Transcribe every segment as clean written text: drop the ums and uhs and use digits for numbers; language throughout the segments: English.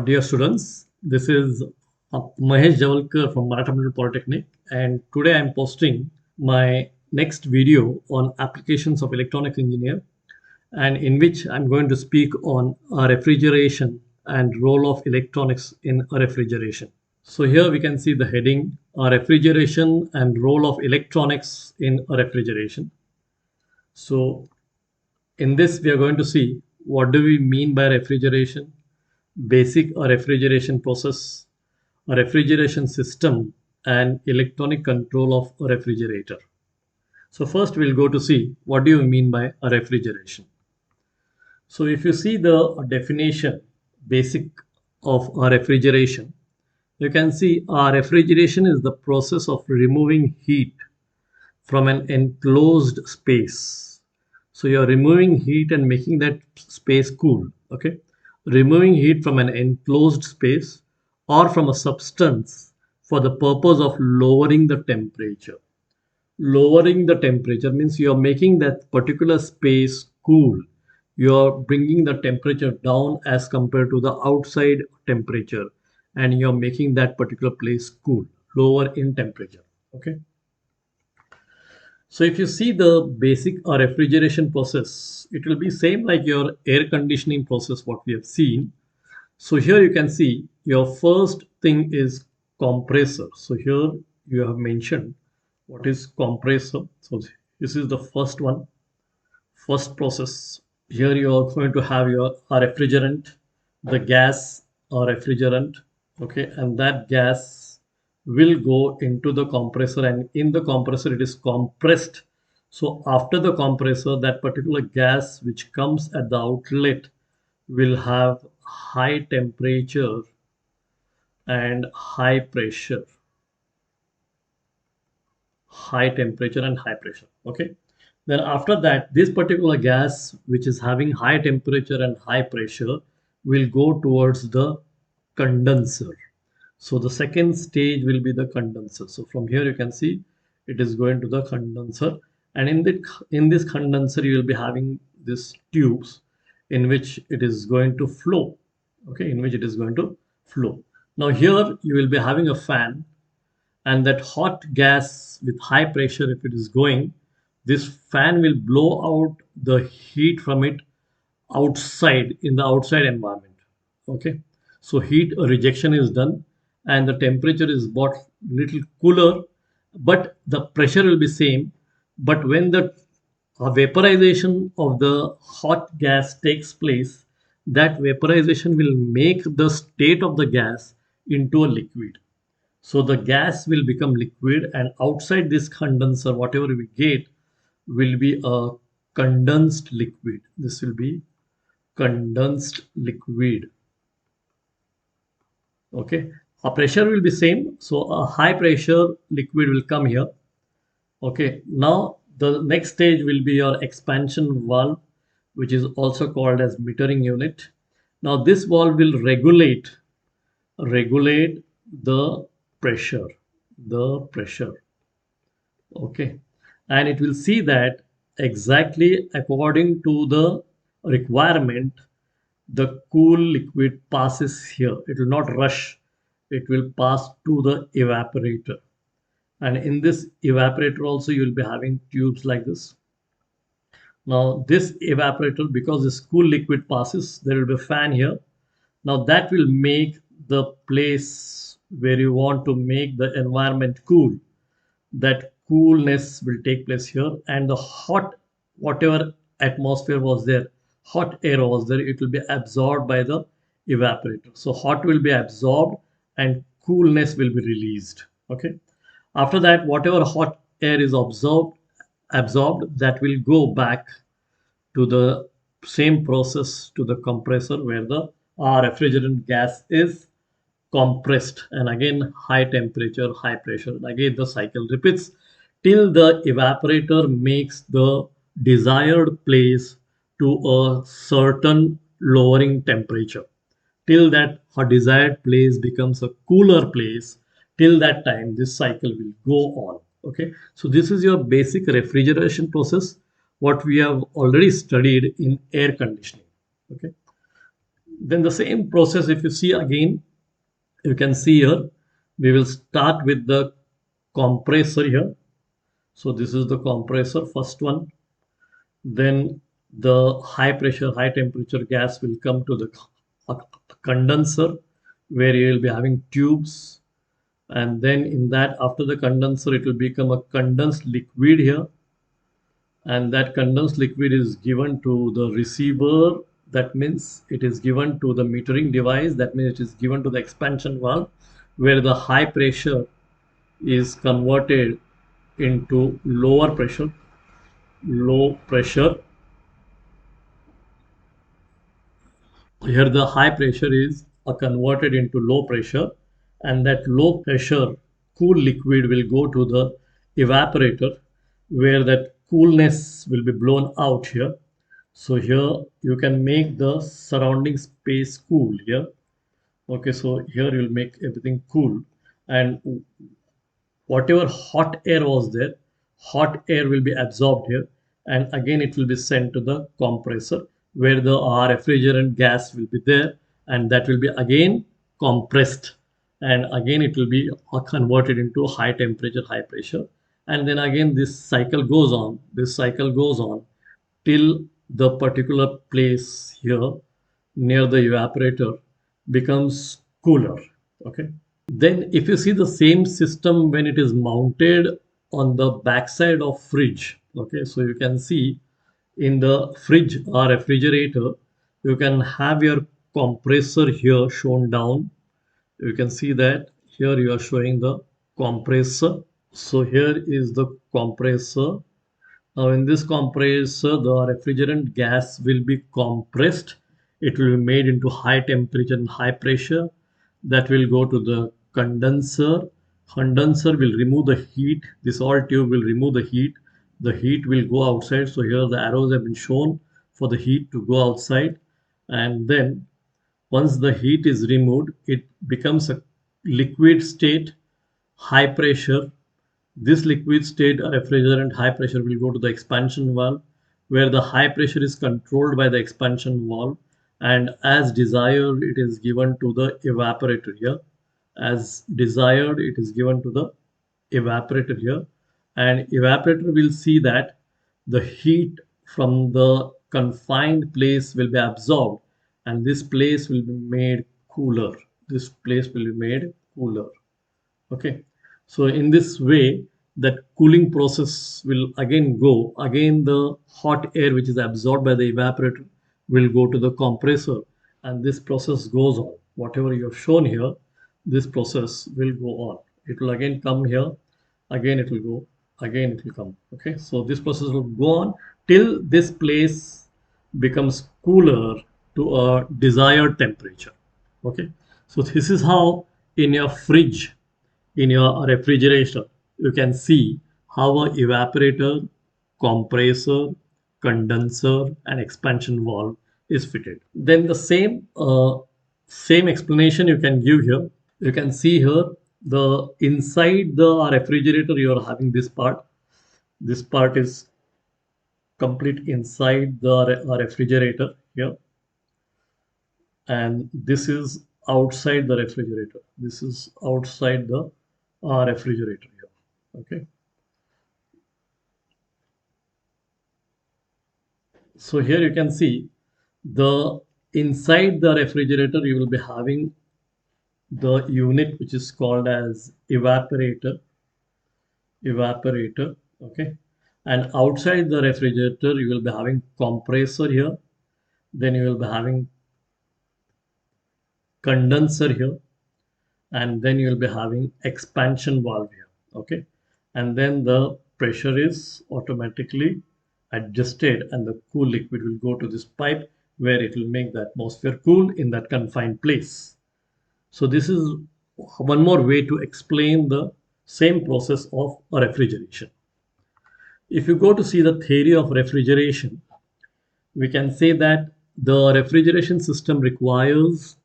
Dear students, this is Mahesh Javalkar from Maratha Polytechnic, and today I am posting my next video on applications of electronics engineer, and in which I'm going to speak on refrigeration and role of electronics in refrigeration. So here we can see the heading refrigeration and role of electronics in refrigeration. So in this we are going to see what do we mean by refrigeration, basic refrigeration process, a refrigeration system, and electronic control of a refrigerator. So first we'll go to see what do you mean by a refrigeration. So if you see the definition basic of a refrigeration, you can see a refrigeration is the process of removing heat from an enclosed space. So you're removing heat and making that space cool. Okay. Removing heat from an enclosed space or from a substance for the purpose of lowering the temperature. Lowering the temperature means you're making that particular space cool. You're bringing the temperature down as compared to the outside temperature, and you're making that particular place cool, lower in temperature. Okay. So if you see the basic refrigeration process, it will be same like your air conditioning process what we have seen. So here you can see your first thing is compressor. So here you have mentioned what is compressor. So this is the first one, first process. Here you are going to have your refrigerant, the gas or refrigerant, okay, and that gas will go into the compressor, and in the compressor it is compressed. So after the compressor, that particular gas which comes at the outlet will have high temperature and high pressure, high temperature and high pressure. Okay. Then after that, this particular gas, which is having high temperature and high pressure, will go towards the condenser. So the second stage will be the condenser. So from here you can see it is going to the condenser, and in this condenser you will be having these tubes in which it is going to flow. Okay, in which it is going to flow. Now here you will be having a fan, and that hot gas with high pressure, if it is going, this fan will blow out the heat from it outside in the outside environment. Okay, so heat rejection is done and the temperature is brought little cooler, but the pressure will be same. But when the vaporization of the hot gas takes place, that vaporization will make the state of the gas into a liquid. So the gas will become liquid, and outside this condenser, whatever we get will be a condensed liquid. This will be condensed liquid. Okay. A pressure will be same. So a high pressure liquid will come here. Okay. Now the next stage will be your expansion valve, which is also called as metering unit. Now this valve will regulate the pressure, the pressure. Okay, and it will see that exactly according to the requirement the cool liquid passes here. It will not rush, it will pass to the evaporator, and in this evaporator also you will be having tubes like this. Now this evaporator, because this cool liquid passes, there will be a fan here. Now that will make the place where you want to make the environment cool, that coolness will take place here, and the hot, whatever atmosphere was there, hot air was there, it will be absorbed by the evaporator. So hot will be absorbed and coolness will be released. Okay, after that whatever hot air is absorbed, that will go back to the same process to the compressor where the refrigerant gas is compressed, and again high temperature, high pressure, again the cycle repeats till the evaporator makes the desired place to a certain lowering temperature. Till that her desired place becomes a cooler place, till that time this cycle will go on. Okay, so this is your basic refrigeration process what we have already studied in air conditioning. Okay, Then the same process, if you see again, you can see here, we will start with the compressor here. So this is the compressor, first one. Then the high pressure, high temperature gas will come to the condenser, where you will be having tubes. And then in that, after the condenser, it will become a condensed liquid here. And that condensed liquid is given to the receiver. That means it is given to the metering device. That means it is given to the expansion valve, where the high pressure is converted into lower pressure. Low pressure, here the high pressure is converted into low pressure, and that low pressure cool liquid will go to the evaporator, where that coolness will be blown out here. So here you can make the surrounding space cool here. Okay, so here you'll make everything cool, and whatever hot air was there, hot air will be absorbed here, and again it will be sent to the compressor, where the refrigerant gas will be there, and that will be again compressed, and again it will be converted into high temperature, high pressure, and then again this cycle goes on. This cycle goes on till the particular place here near the evaporator becomes cooler. Okay. Then if you see the same system when it is mounted on the backside of fridge, okay, so you can see in the fridge or refrigerator, you can have your compressor here shown down. You can see that here you are showing the compressor. So here is the compressor. Now in this compressor, the refrigerant gas will be compressed. It will be made into high temperature and high pressure. That will go to the condenser. Condenser will remove the heat. This all tube will remove the heat. The heat will go outside. So here the arrows have been shown for the heat to go outside. And then once the heat is removed, it becomes a liquid state, high pressure. This liquid state refrigerant high pressure will go to the expansion valve, where the high pressure is controlled by the expansion valve, and as desired it is given to the evaporator here. As desired it is given to the evaporator here, and evaporator will see that the heat from the confined place will be absorbed, and this place will be made cooler. This place will be made cooler. Okay, so in this way, that cooling process will again go. Again, the hot air which is absorbed by the evaporator will go to the compressor, and this process goes on. Whatever you have shown here, this process will go on. It will again come here, again it will go, again it will come. Okay, so this process will go on till this place becomes cooler to a desired temperature. Okay, so this is how in your fridge, in your refrigerator, you can see how a evaporator, compressor, condenser, and expansion valve is fitted. Then the same explanation you can give here. You can see here the inside the refrigerator you are having this part. This part is complete inside the refrigerator here, and this is outside the refrigerator. This is outside the refrigerator here. Okay, so here you can see the inside the refrigerator you will be having the unit which is called as evaporator. Okay, and outside the refrigerator you will be having compressor here, then you will be having condenser here, and then you will be having expansion valve here. Okay, and then the pressure is automatically adjusted, and the cool liquid will go to this pipe, where it will make the atmosphere cool in that confined place. So this is one more way to explain the same process of refrigeration. If you go to see the theory of refrigeration, we can say that the refrigeration system requires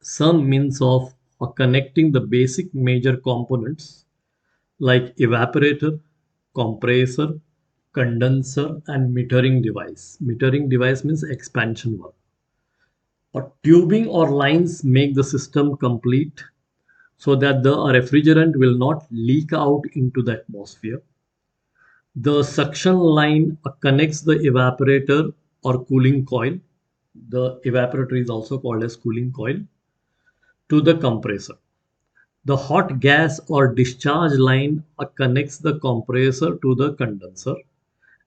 some means of connecting the basic major components like evaporator, compressor, condenser, and metering device. Metering device means expansion valve. Tubing or lines make the system complete so that the refrigerant will not leak out into the atmosphere. The suction line connects the evaporator or cooling coil. The evaporator is also called as cooling coil to the compressor. The hot gas or discharge line connects the compressor to the condenser,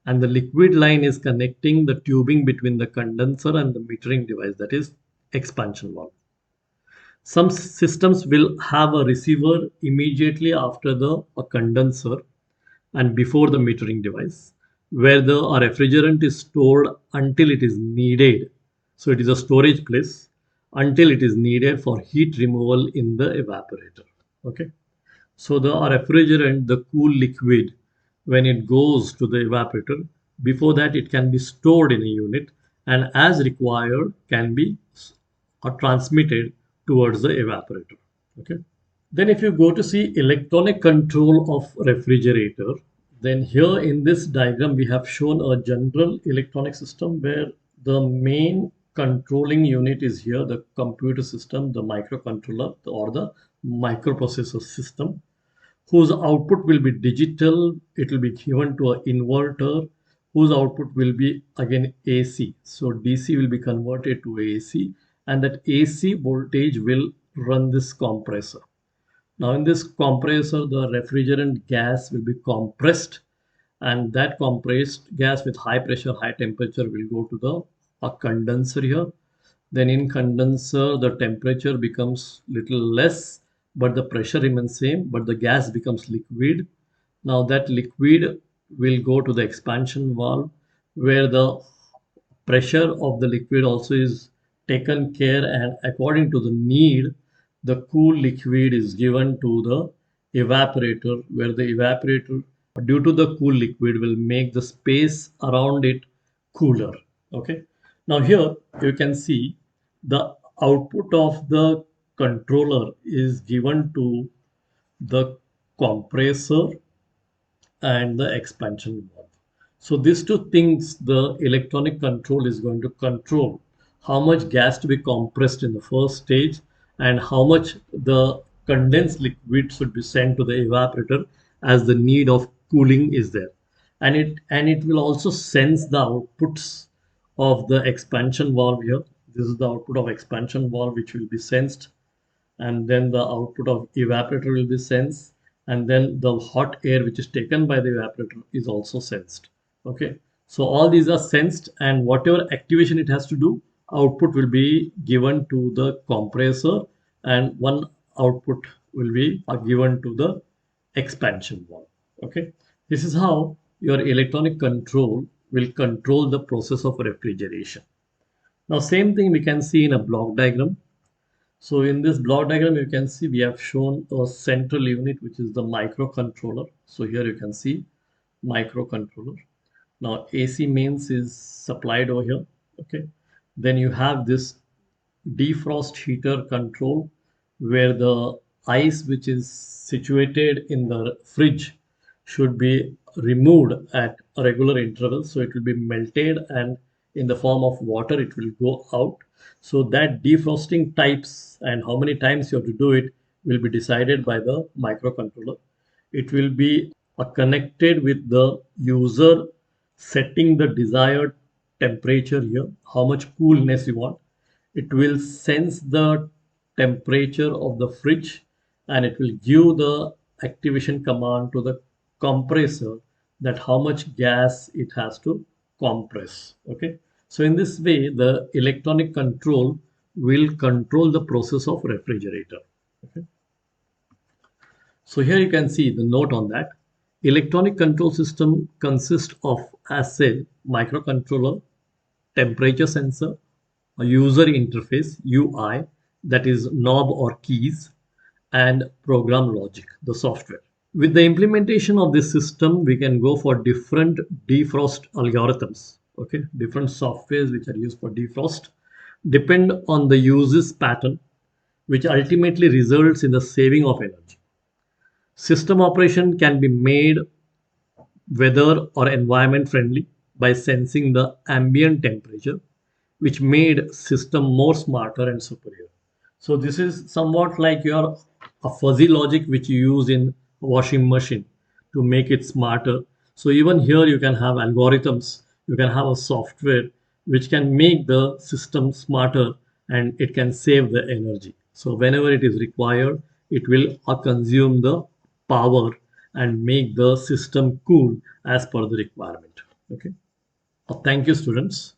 and the liquid line is connecting the tubing between the condenser and the metering device, that is expansion valve. Some systems will have a receiver immediately after the condenser and before the metering device, where the refrigerant is stored until it is needed. So it is a storage place until it is needed for heat removal in the evaporator. Okay. So the refrigerant, the cool liquid, when it goes to the evaporator, before that it can be stored in a unit and as required can be transmitted towards the evaporator. Okay. Then if you go to see electronic control of refrigerator, then here in this diagram we have shown a general electronic system where the main controlling unit is here, the computer system, the microcontroller or the microprocessor system, whose output will be digital. It will be given to an inverter whose output will be again AC. So DC will be converted to AC and that AC voltage will run this compressor. Now in this compressor, the refrigerant gas will be compressed and that compressed gas with high pressure, high temperature will go to the a condenser here. Then in condenser, the temperature becomes little less, but the pressure remains same, but the gas becomes liquid. Now that liquid will go to the expansion valve where the pressure of the liquid also is taken care and according to the need the cool liquid is given to the evaporator where the evaporator due to the cool liquid will make the space around it cooler. Okay, now here you can see the output of the controller is given to the compressor and the expansion valve. So these two things, the electronic control is going to control how much gas to be compressed in the first stage and how much the condensed liquid should be sent to the evaporator as the need of cooling is there. And it will also sense the outputs of the expansion valve here. This is the output of expansion valve which will be sensed, and then the output of evaporator will be sensed, and then the hot air which is taken by the evaporator is also sensed. Okay, so all these are sensed and whatever activation it has to do, output will be given to the compressor and one output will be given to the expansion valve. Okay, this is how your electronic control will control the process of refrigeration. Now same thing we can see in a block diagram. So in this block diagram, you can see we have shown a central unit, which is the microcontroller. So here you can see microcontroller. Now AC mains is supplied over here. Okay. Then you have this defrost heater control where the ice which is situated in the fridge should be removed at a regular intervals. So it will be melted and in the form of water it will go out. So that defrosting types and how many times you have to do it will be decided by the microcontroller. It will be connected with the user setting the desired temperature here, how much coolness you want. It will sense the temperature of the fridge and it will give the activation command to the compressor that how much gas it has to compress. Okay, so in this way the electronic control will control the process of refrigerator. Okay, so here you can see the note on that. Electronic control system consists of, as said, microcontroller, temperature sensor, a user interface UI, that is knob or keys, and program logic, the software. With the implementation of this system, we can go for different defrost algorithms. Okay, different softwares which are used for defrost depend on the user's pattern, which ultimately results in the saving of energy. System operation can be made weather or environment friendly by sensing the ambient temperature, which made system more smarter and superior. So this is somewhat like your a fuzzy logic which you use in washing machine to make it smarter. So even here you can have algorithms, you can have a software which can make the system smarter and it can save the energy. So whenever it is required, it will consume the power and make the system cool as per the requirement. Okay. Thank you, students.